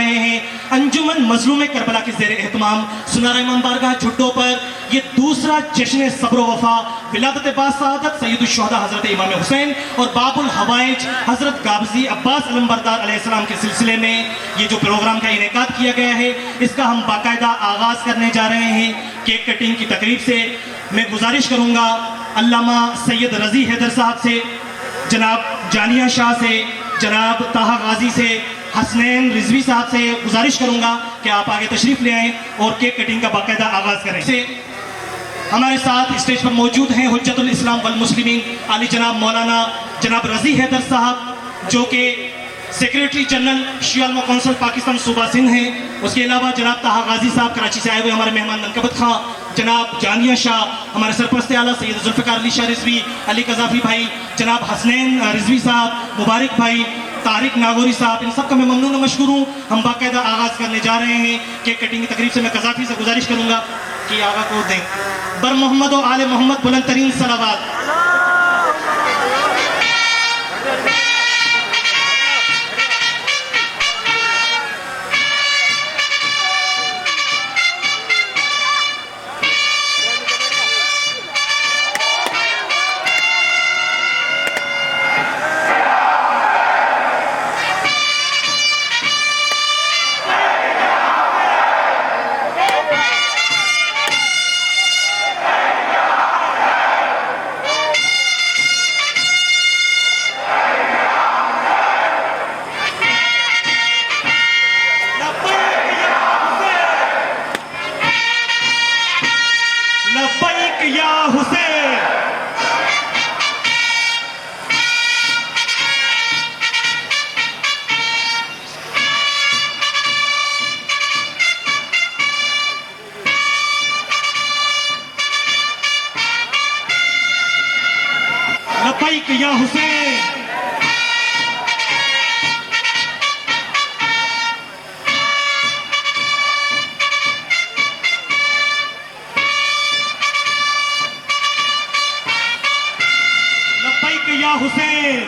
रहे हैं। अंजुमन मजलूम करबला के ज़ेर एहतमाम सुनारा इमाम बारगाह झुड्डो पर ये दूसरा जश्न सब्र वफा विलादत बासआदत सैयदुश्शुहदा हज़रत इमाम हुसैन और बाबुल हवाइज हज़रत गाज़ी अब्बास अलमबरदार अलैहिस्सलाम के सिलसिले में ये जो प्रोग्राम का इनेकाद किया गया है, इसका हम बाकायदा आगाज़ करने जा रहे हैं केक कटिंग की तकरीब से। मैं गुजारिश करूँगा अल्लामा सैयद रज़ी हैदर साहब से, जनाब जानिया शाह से, जनाब ताहा गाजी से, हसनैन रिजवी साहब से गुजारिश करूँगा कि आप आगे तशरीफ़ ले आएँ और केक कटिंग का बाकायदा आगाज़ करें। से हमारे साथ स्टेज पर मौजूद हैं हुज्जतुल इस्लाम वल मुस्लिमीन आली जनाब मौलाना जनाब रज़ी हैदर साहब, जो कि सेक्रेटरी जनरल शिया उलमा कौंसिल पाकिस्तान सूबा सिंध हैं। उसके अलावा जनाब ताहा गाजी साहब कराची से आए हुए हमारे मेहमान मनकबत खां, जनाब जानिया शाह, हमारे सरपरस्त आला सैयद जुल्फ़िकार अली शाह रिजवी, अली कज़ाफ़ी भाई, जनाब हसनैन रिजवी साहब, मुबारक भाई, तारिक नागौरी साहब, इन सब का मैं ममनून मशकूर हूँ। हम बाकायदा आगाज़ करने जा रहे हैं केक कटिंग की तकरीब से। मैं कज़ाफ़ी से गुजारिश करूँगा कि आगा को दें। बर मोहम्मद और आले मोहम्मद बुलंद तरीन सलावात। लब्बैक या हुसैन, लब्बैक या हुसैन, लब्बैक या हुसैन।